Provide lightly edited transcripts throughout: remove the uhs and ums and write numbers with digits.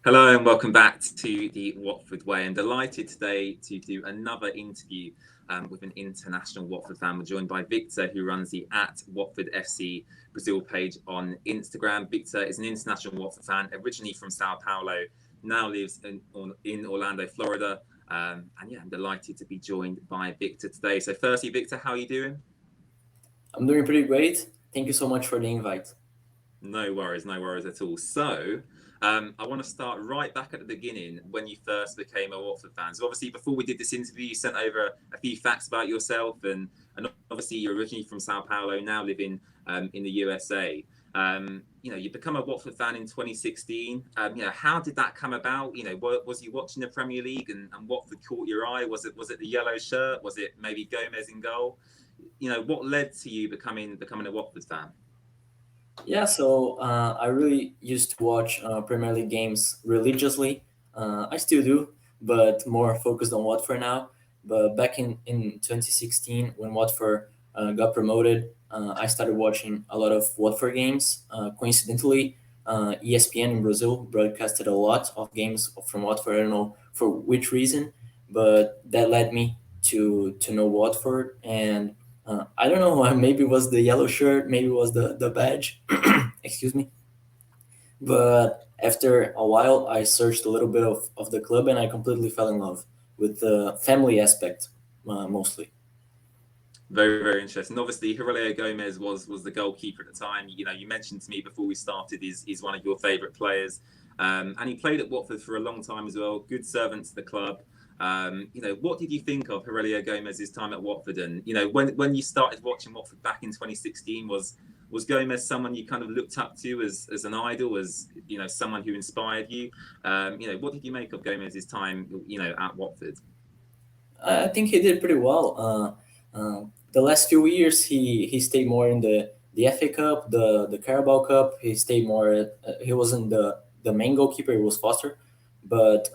Hello and welcome back to the Watford Way. I'm delighted today to do another interview with an international Watford fan. We're joined by Victor, who runs the @Watford FC Brazil page on Instagram. Victor is an international Watford fan, originally from Sao Paulo, now lives in Orlando, Florida. And yeah, I'm delighted to be joined by Victor today. So firstly, Victor, how are you doing? I'm doing pretty great. Thank you so much for the invite. No worries at all. So, I want to start right back at the beginning when you first became a Watford fan. So, obviously, before we did this interview, you sent over a few facts about yourself, and obviously, you're originally from Sao Paulo, now living in the USA. You become a Watford fan in 2016. How did that come about? Was you watching the Premier League and Watford caught your eye? Was it the yellow shirt? Was it maybe Gomez in goal? What led to you becoming a Watford fan? Yeah, I really used to watch Premier League games religiously. I still do, but more focused on Watford now. But back in 2016, when Watford got promoted, I started watching a lot of Watford games. Coincidentally, ESPN in Brazil broadcasted a lot of games from Watford. I don't know for which reason, but that led me to know Watford. And I don't know, maybe it was the yellow shirt, maybe it was the badge. Excuse me. But after a while, I searched a little bit of the club and I completely fell in love with the family aspect mostly. Very, very interesting. Obviously, Aurelio Gomez was the goalkeeper at the time. You mentioned to me before we started is one of your favourite players, and he played at Watford for a long time as well. Good servant to the club. What did you think of Aurelio Gomez's time at Watford? And when you started watching Watford back in 2016, was Gomez someone you kind of looked up to as an idol, as someone who inspired you? What did you make of Gomez's time at Watford? I think he did pretty well. The last few years, he stayed more in the FA Cup, the Carabao Cup. He stayed more. He wasn't the main goalkeeper. It was Foster, but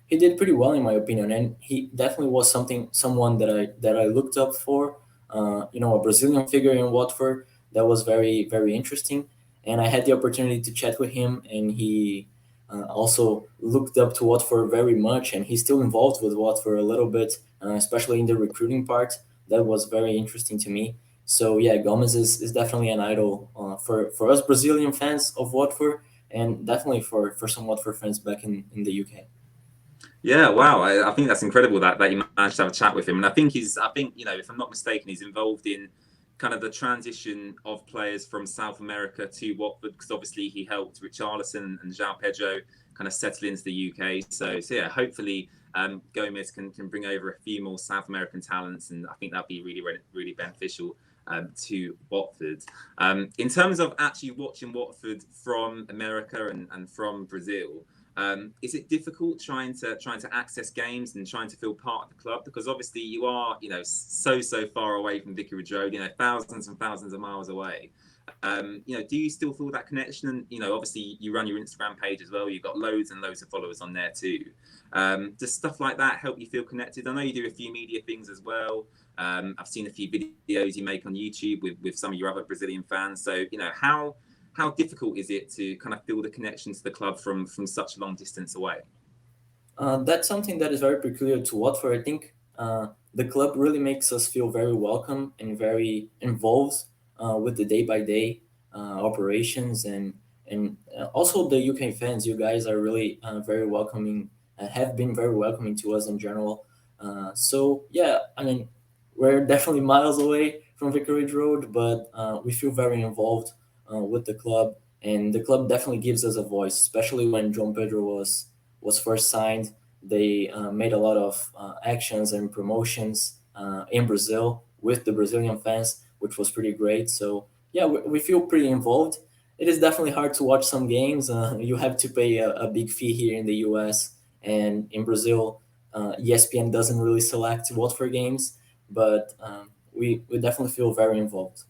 he did pretty well in my opinion, and he definitely was someone that I looked up for. A Brazilian figure in Watford that was very very interesting, and I had the opportunity to chat with him, and he also looked up to Watford very much, and he's still involved with Watford a little bit, especially in the recruiting part. That was very interesting to me. So yeah, Gomez is definitely an idol for us Brazilian fans of Watford, and definitely for some Watford fans back in the UK. Yeah, wow. I think that's incredible that you managed to have a chat with him. And I think, if I'm not mistaken, he's involved in kind of the transition of players from South America to Watford, because obviously he helped Richarlison and João Pedro kind of settle into the UK. So yeah, hopefully Gomez can bring over a few more South American talents, and I think that'd be really, really, really beneficial to Watford. In terms of actually watching Watford from America and from Brazil, is it difficult trying to access games and trying to feel part of the club? Because obviously you are, so far away from Vicarage Road, thousands and thousands of miles away. Do you still feel that connection? And obviously you run your Instagram page as well. You've got loads and loads of followers on there too. Does stuff like that help you feel connected? I know you do a few media things as well. I've seen a few videos you make on YouTube with some of your other Brazilian fans. So how difficult is it to kind of feel the connection to the club from such a long distance away? That's something that is very peculiar to Watford. I think the club really makes us feel very welcome and very involved with the day by day operations, and also the UK fans. You guys are really very welcoming. Have been very welcoming to us in general. So yeah, I mean, we're definitely miles away from Vicarage Road, but we feel very involved with the club, and the club definitely gives us a voice, especially when João Pedro was first signed. They made a lot of actions and promotions in Brazil with the Brazilian fans, which was pretty great. So yeah, we feel pretty involved. It is definitely hard to watch some games. You have to pay a big fee here in the US, and in Brazil, ESPN doesn't really select Watford games, but we definitely feel very involved.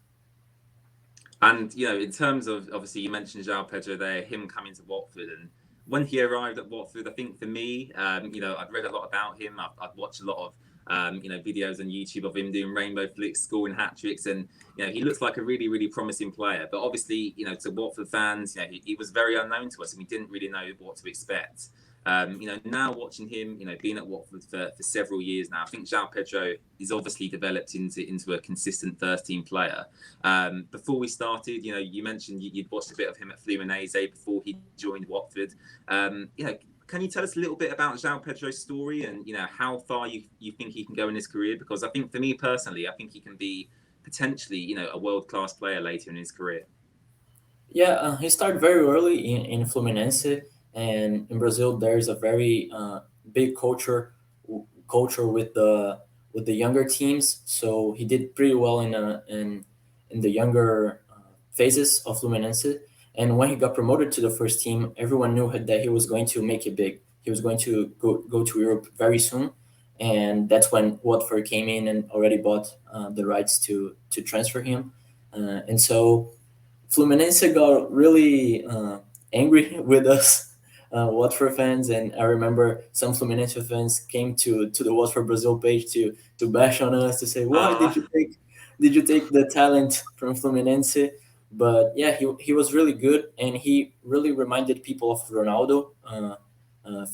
And in terms of, obviously you mentioned João Pedro there, him coming to Watford, and when he arrived at Watford, I think for me, I'd read a lot about him. I'd watched a lot videos on YouTube of him doing rainbow flicks, scoring hat tricks, and he looks like a really, really promising player. But obviously, to Watford fans, he was very unknown to us, and we didn't really know what to expect. Now watching him, being at Watford for several years now, I think João Pedro is obviously developed into a consistent first team player. Before we started, you mentioned you'd watched a bit of him at Fluminense before he joined Watford. Can you tell us a little bit about João Pedro's story and how far you think he can go in his career? Because I think for me personally, I think he can be potentially a world-class player later in his career. Yeah, he started very early in Fluminense, and in Brazil there's a very big culture with the younger teams. So he did pretty well in the younger phases of Fluminense. And when he got promoted to the first team, everyone knew that he was going to make it big. He was going to go to Europe very soon, and that's when Watford came in and already bought the rights to transfer him. And so Fluminense got really angry with us, Watford fans, and I remember some Fluminense fans came to the Watford Brazil page to bash on us to say, "Why did you take the talent from Fluminense?" But yeah, he was really good, and he really reminded people of Ronaldo,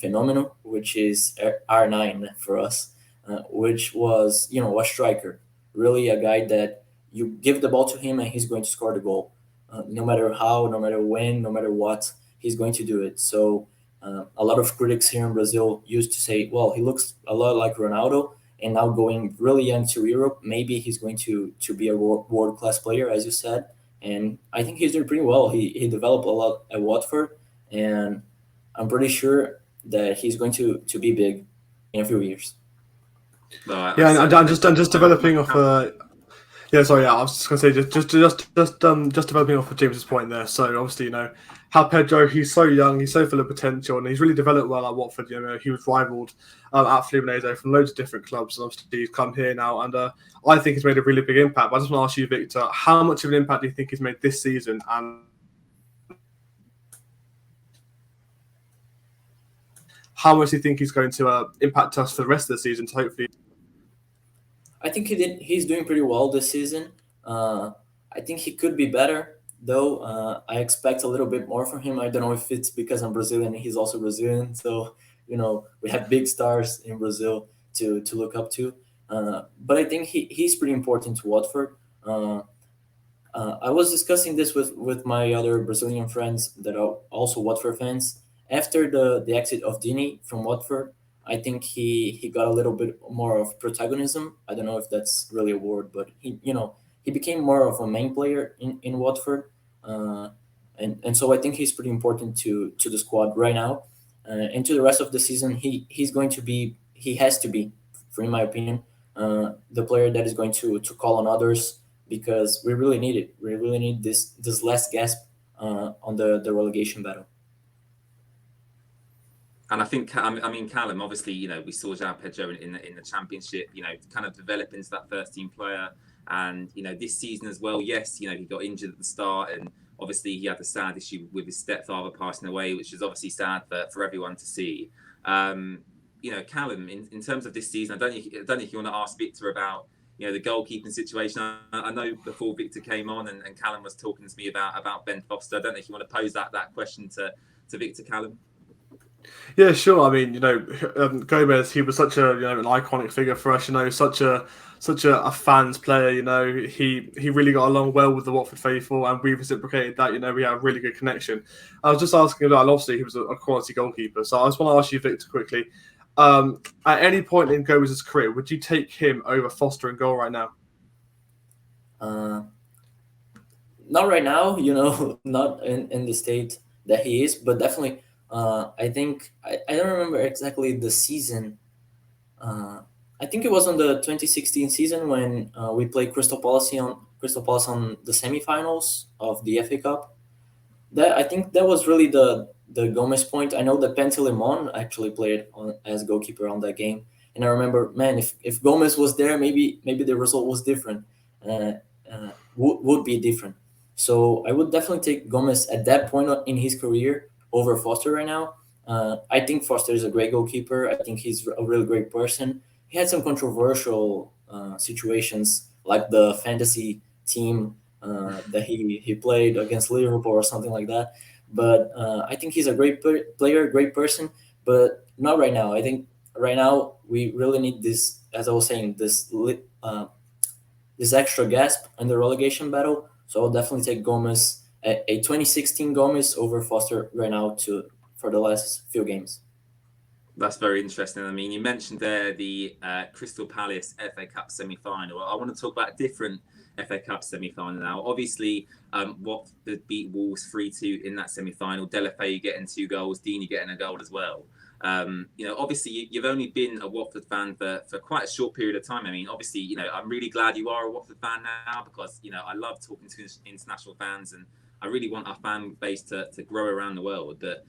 phenomenal, which is R9 for us, which was a striker, really a guy that you give the ball to him and he's going to score the goal, no matter how, no matter when, no matter what, he's going to do it. So a lot of critics here in Brazil used to say, well, he looks a lot like Ronaldo, and now going really young to Europe, maybe he's going to be a world class player, as you said. And I think he's doing pretty well. He developed a lot at Watford, and I'm pretty sure that he's going to be big in a few years. Yeah, and just developing off. Yeah, sorry. Yeah, I was just going to say just developing off of James's point there. So obviously, how Pedro, he's so young, he's so full of potential, and he's really developed well at Watford. He was rivaled at Fluminense from loads of different clubs, and obviously he's come here now, and I think he's made a really big impact. But I just want to ask you, Victor, how much of an impact do you think he's made this season, and how much do you think he's going to impact us for the rest of the season to hopefully? I think he's doing pretty well this season. I think he could be better, though. I expect a little bit more from him. I don't know if it's because I'm Brazilian and he's also Brazilian. So, we have big stars in Brazil to look up to. But I think he's pretty important to Watford. I was discussing this with my other Brazilian friends that are also Watford fans. After the exit of Dini from Watford, I think he got a little bit more of protagonism. I don't know if that's really a word, but he became more of a main player in Watford, and so I think he's pretty important to the squad right now, and to the rest of the season. He has to be, in my opinion, the player that is going to call on others, because we really need it. We really need this last gasp on the relegation battle. And I think, Callum, obviously, we saw João Pedro in the Championship, kind of develop into that first team player. And, this season as well, yes, he got injured at the start, and obviously he had the sad issue with his stepfather passing away, which is obviously sad for everyone to see. Callum, in terms of this season, I don't know if you want to ask Victor about, the goalkeeping situation. I know before Victor came on and Callum was talking to me about Ben Foster. I don't know if you want to pose that question to Victor, Callum. Yeah, sure. I mean, Gomez, he was such an iconic figure for us. Such a fans player. He really got along well with the Watford faithful, and we reciprocated that. We had a really good connection. I was just asking about, and obviously he was a quality goalkeeper. So I just want to ask you, Victor, quickly. At any point in Gomez's career, would you take him over Foster in goal right now? Not right now. Not in the state that he is, but definitely. I think I don't remember exactly the season. I think it was on the 2016 season when we played Crystal Palace on the semifinals of the FA Cup. I think that was really the Gomez point. I know that Pantilimon actually played as goalkeeper on that game, and I remember, man, if Gomez was there, maybe the result was different. Would be different. So I would definitely take Gomez at that point in his career over Foster right now. I think Foster is a great goalkeeper. I think he's a really great person. he had some controversial situations, like the fantasy team that he played against Liverpool or something like that. But I think he's a great player, great person, but not right now. I think right now we really need this, as I was saying, this extra gasp in the relegation battle. So I'll definitely take Gomez, a 2016 Gomez over Foster right now for the last few games. That's very interesting. I mean, you mentioned there the Crystal Palace FA Cup semi-final. I want to talk about a different FA Cup semi-final now. Obviously, Watford beat Wolves 3-2 in that semi-final. Delafeu getting 2 goals, Deeney getting a goal as well. Obviously, you've only been a Watford fan for quite a short period of time. I mean, obviously, I'm really glad you are a Watford fan now because, I love talking to international fans and I really want our fan base to grow around the world. But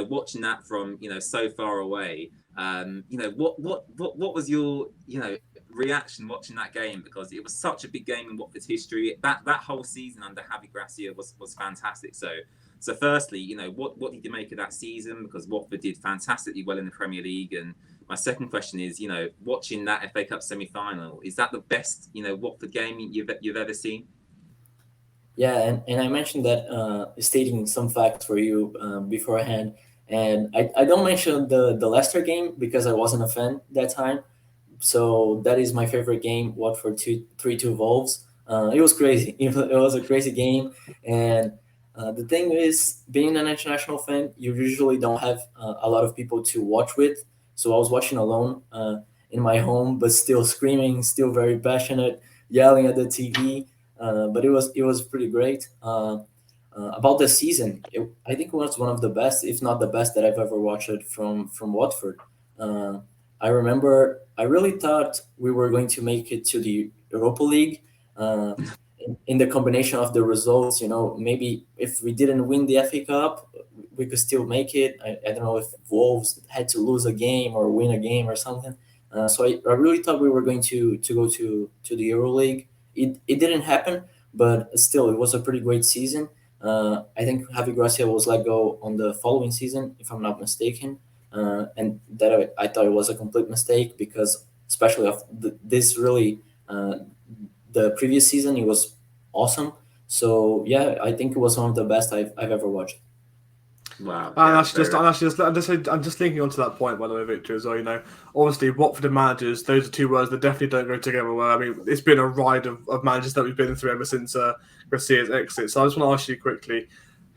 watching that from so far away, what was your reaction watching that game, because it was such a big game in Watford's history. That whole season under Javi Gracia was fantastic. So firstly, what did you make of that season? Because Watford did fantastically well in the Premier League. And my second question is, watching that FA Cup semi-final, is that the best Watford game you've ever seen? Yeah, and I mentioned that stating some facts for you beforehand, and I don't mention the Leicester game because I wasn't a fan that time. So that is my favorite game. Watford 3-2 Wolves. It was crazy. It was a crazy game, and the thing is, being an international fan, you usually don't have a lot of people to watch with. So I was watching alone in my home, but still screaming, still very passionate, yelling at the TV. But it was pretty great. About the season, I think it was one of the best, if not the best, that I've ever watched it from Watford. Uh, I remember I really thought we were going to make it to the Europa League. Uh, in the combination of the results, maybe if we didn't win the FA Cup, we could still make it. I don't know if Wolves had to lose a game or win a game or something. So I really thought we were going to go to the Euro League. It didn't happen, but still, it was a pretty great season. I think Javi Gracia was let go on the following season, if I'm not mistaken, and that I thought it was a complete mistake because, especially of this really, the previous season, it was awesome. So yeah, I think it was one of the best I've ever watched. Wow. I'm just linking onto that point, by the way, Victor, as well. Obviously, Watford and managers, those are two words that definitely don't go together well. I mean, it's been a ride of managers that we've been through ever since Garcia's exit. So I just want to ask you quickly,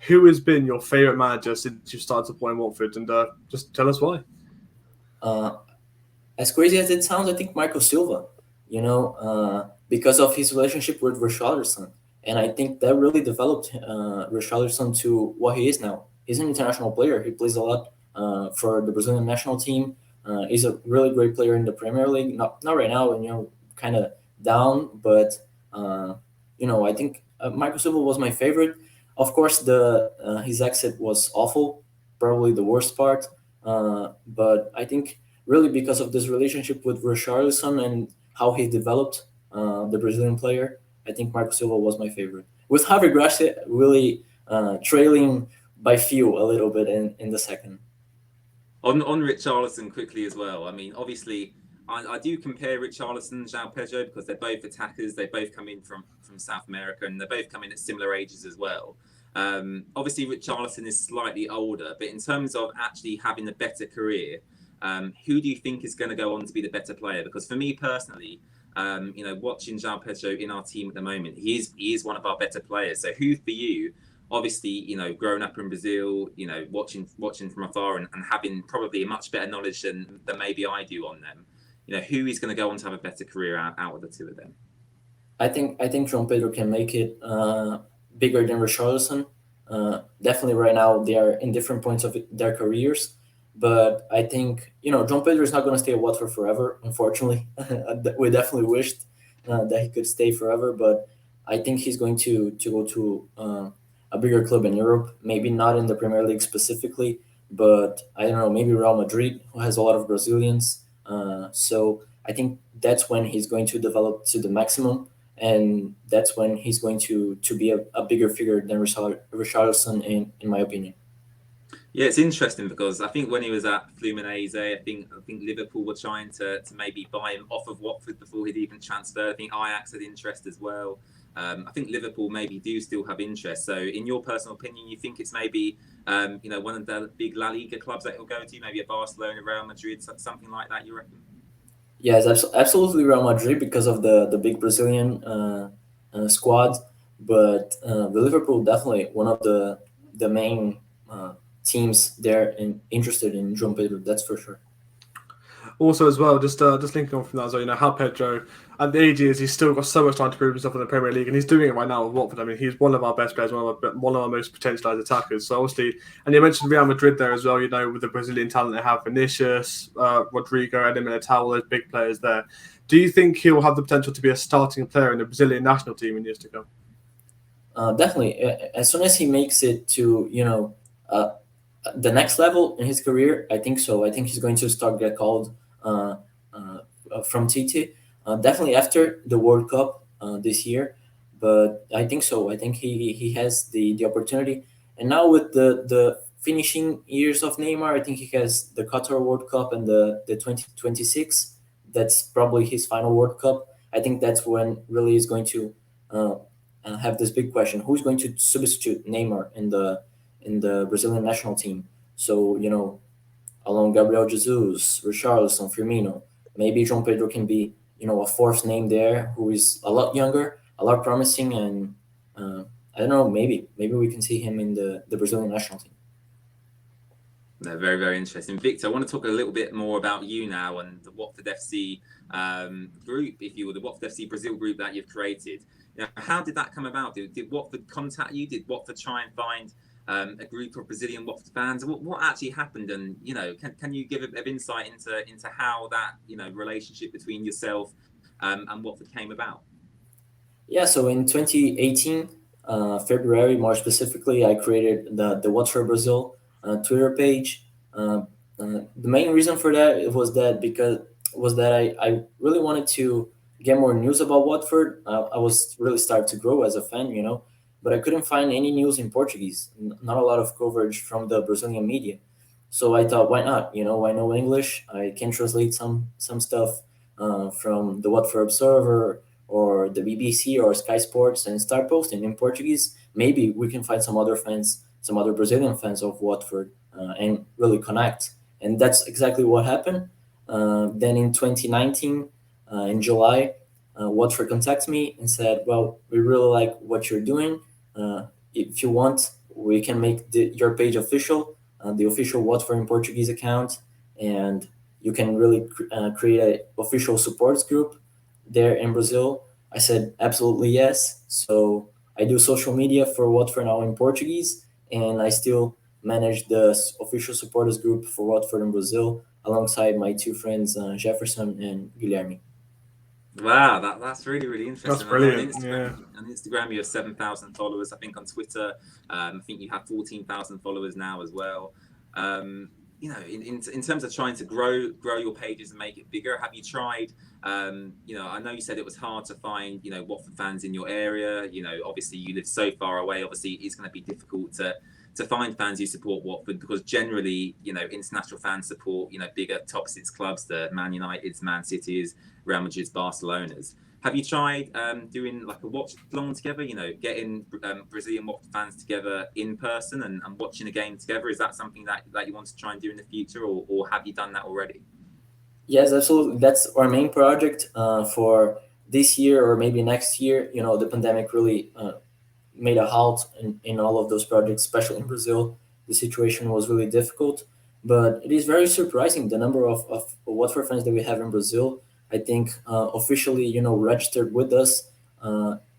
who has been your favourite manager since you started supporting Watford? And just tell us why. As crazy as it sounds, I think Michael Silva, because of his relationship with Richarlison. And I think that really developed Richarlison to what he is now. He's an international player. He plays a lot for the Brazilian national team. He's a really great player in the Premier League. Not right now, and kind of down, but I think Michael Silva was my favorite. Of course, the his exit was awful, probably the worst part. But I think really because of this relationship with Richarlison and how he developed the Brazilian player, I think Marco Silva was my favorite. With Javier Gracia really trailing by few a little bit in the second. On Richarlison quickly as well. I mean, obviously, I do compare Richarlison and João Pedro because they're both attackers. They both come in from South America and they both come in at similar ages as well. Obviously, Richarlison is slightly older, but in terms of actually having a better career, who do you think is going to go on to be the better player? Because for me personally, watching João Pedro in our team at the moment, he is one of our better players. So who for you? Obviously, growing up in Brazil, watching from afar and having probably a much better knowledge than maybe I do on them. Who is going to go on to have a better career out of the two of them? I think João Pedro can make it bigger than Richarlison. Definitely right now they are in different points of their careers. But I think, João Pedro is not going to stay at Watford forever, unfortunately. We definitely wished that he could stay forever. But I think he's going to go to a bigger club in Europe, maybe not in the Premier League specifically, but I don't know, maybe Real Madrid, who has a lot of Brazilians. So I think that's when he's going to develop to the maximum. And that's when he's going to be a bigger figure than Richarlison, in my opinion. Yeah, it's interesting because I think when he was at Fluminense, I think Liverpool were trying to maybe buy him off of Watford before he'd even transferred. I think Ajax had interest as well. I think Liverpool maybe do still have interest. So, in your personal opinion, you think it's maybe one of the big La Liga clubs that he'll go to, maybe a Barcelona, Real Madrid, something like that? You reckon? Yes, absolutely Real Madrid because of the big Brazilian squad, but the Liverpool definitely one of the main teams there and interested in João Pedro. That's for sure. Also, as well, just linking on from that as well, how Pedro, at the age he's still got so much time to prove himself in the Premier League, and he's doing it right now with Watford. I mean, he's one of our best players, one of our most potentialised attackers. So obviously, and you mentioned Real Madrid there as well, with the Brazilian talent they have, Vinicius, Rodrigo, Eder Militao, all those big players there. Do you think he'll have the potential to be a starting player in the Brazilian national team in years to come? Definitely, as soon as he makes it to the next level in his career, I think so. I think he's going to start get called from Tite. Definitely after the World Cup this year, but I think so. I think he has the opportunity, and now with the finishing years of Neymar, I think he has the Qatar World Cup and the 2026. That's probably his final World Cup. I think that's when really is going to have this big question: who's going to substitute Neymar in the Brazilian national team? So along Gabriel Jesus, Richarlison, Firmino. Maybe João Pedro can be, a fourth name there who is a lot younger, a lot promising, and I don't know, maybe we can see him in the Brazilian national team. No, very, very interesting. Victor, I want to talk a little bit more about you now and the Watford FC group, if you will, the Watford FC Brazil group that you've created. How did that come about? Did Watford contact you? Did Watford try and find a group of Brazilian Watford fans? What actually happened? And can you give a bit of insight into how that relationship between yourself and Watford came about? Yeah, so in 2018, February more specifically, I created the Watford Brazil Twitter page. The main reason for that was that I really wanted to get more news about Watford. I was really starting to grow as a fan, but I couldn't find any news in Portuguese. Not a lot of coverage from the Brazilian media. So I thought, why not? I know English. I can translate some stuff from the Watford Observer or the BBC or Sky Sports and start posting in Portuguese. Maybe we can find some other fans, some other Brazilian fans of Watford, and really connect. And that's exactly what happened. Then in 2019, in July, Watford contacted me and said, "Well, we really like what you're doing. If you want, we can make your page official, the official Watford in Portuguese account, and you can really create an official supports group there in Brazil." I said, "Absolutely yes." So I do social media for Watford now in Portuguese, and I still manage the official supporters group for Watford in Brazil alongside my two friends, Jefferson and Guilherme. Wow, that's really, really interesting. That's brilliant. On Instagram, you have 7,000 followers. I think on Twitter, I think you have 14,000 followers now as well. In terms of trying to grow your pages and make it bigger, have you tried? I know you said it was hard to find, Watford fans in your area. Obviously you live so far away. Obviously, it's going to be difficult to find fans who support Watford because generally, international fans support, bigger top six clubs, the Man Uniteds, Man Cities, Real Madrid's, Barcelona's. Have you tried doing like a watch along together, getting Brazilian Watford fans together in person and watching a game together? Is that something that you want to try and do in the future or have you done that already? Yes, absolutely. That's our main project for this year or maybe next year. The pandemic really made a halt in all of those projects, especially in Brazil. The situation was really difficult, but it is very surprising the number of Watford fans that we have in Brazil. I think officially, registered with us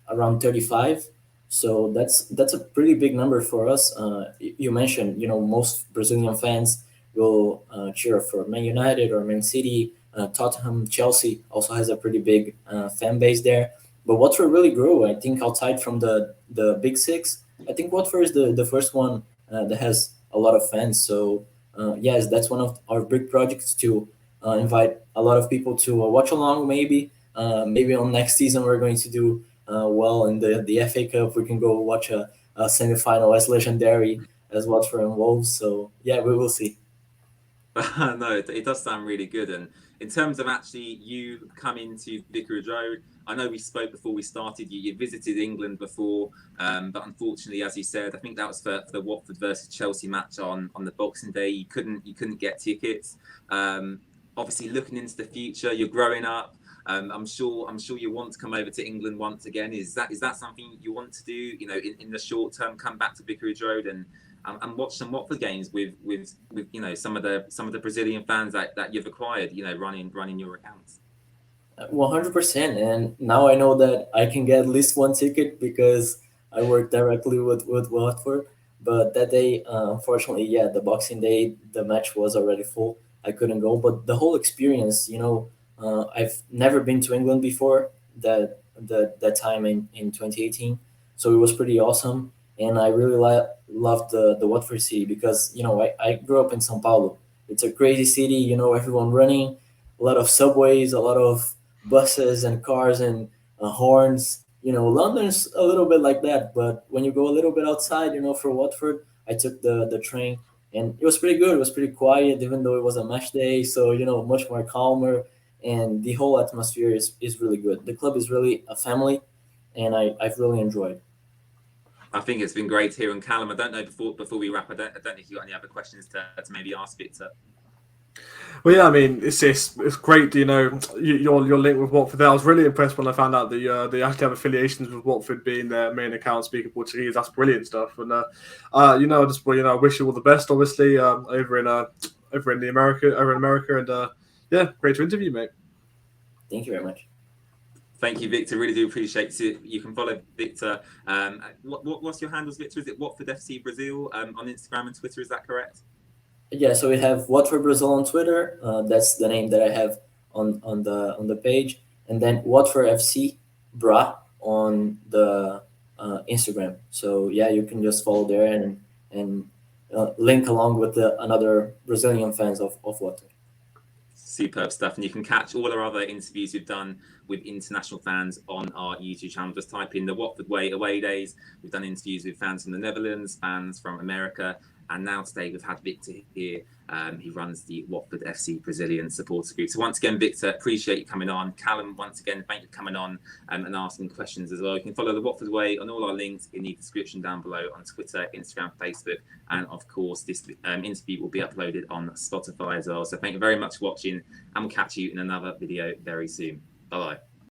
around 35. So that's a pretty big number for us. You mentioned, most Brazilian fans will cheer for Man United or Man City. Tottenham, Chelsea also has a pretty big fan base there. But Watford really grew. I think outside from the big six, I think Watford is the first one that has a lot of fans. So yes, that's one of our big projects to invite a lot of people to watch along. Maybe on next season we're going to do well in the FA Cup. We can go watch a semifinal as legendary as Watford and Wolves. So yeah, we will see. No, it does sound really good. And in terms of actually you coming to Vicarage Road, I know we spoke before we started. You visited England before, but unfortunately, as you said, I think that was for the Watford versus Chelsea match on the Boxing Day. You couldn't get tickets. Obviously, looking into the future, you're growing up. I'm sure you want to come over to England once again. Is that something you want to do? You know, in the short term, come back to Vicarage Road and watch some Watford games with you know some of the Brazilian fans that you've acquired. You know, running your accounts. 100%. And now I know that I can get at least one ticket because I work directly with Watford. But that day, unfortunately, yeah, the Boxing Day, the match was already full. I couldn't go. But the whole experience, I've never been to England before that time in 2018. So it was pretty awesome. And I really loved the Watford city because, I grew up in Sao Paulo. It's a crazy city, everyone running, a lot of subways, a lot of buses and cars and horns. London's a little bit like that, but when you go a little bit outside, for Watford, I took the train and it was pretty good. It was pretty quiet, even though it was a match day, so much more calmer, and the whole atmosphere is really good. The club is really a family, and I've really enjoyed. I think it's been great here. And Callum, I don't know before we wrap. I don't know if you got any other questions to maybe ask Victor. Well, yeah, I mean, it's great, your link with Watford there. I was really impressed when I found out that they actually have affiliations with Watford being their main account speaking Portuguese. That's brilliant stuff. And I wish you all the best, obviously, over in America, and yeah, great to interview, mate. Thank you very much. Thank you, Victor. Really do appreciate it. You can follow Victor. What's your handles, Victor? Is it Watford FC Brazil on Instagram and Twitter? Is that correct? Yeah, so we have Watford Brazil on Twitter. That's the name that I have on the page, and then Watford FC Bra on the Instagram. So yeah, you can just follow there and link along with the another Brazilian fans of Watford. Superb stuff. And you can catch all our other interviews we've done with international fans on our YouTube channel. Just type in the Watford Way away days. We've done interviews with fans from the Netherlands, fans from America, and now today we've had Victor here. He runs the Watford FC Brazilian supporters group. So once again, Victor, appreciate you coming on. Callum, once again, thank you for coming on and asking questions as well. You can follow the Watford Way on all our links in the description down below on Twitter, Instagram, Facebook, and of course, this interview will be uploaded on Spotify as well. So thank you very much for watching, and we'll catch you in another video very soon. Bye-bye.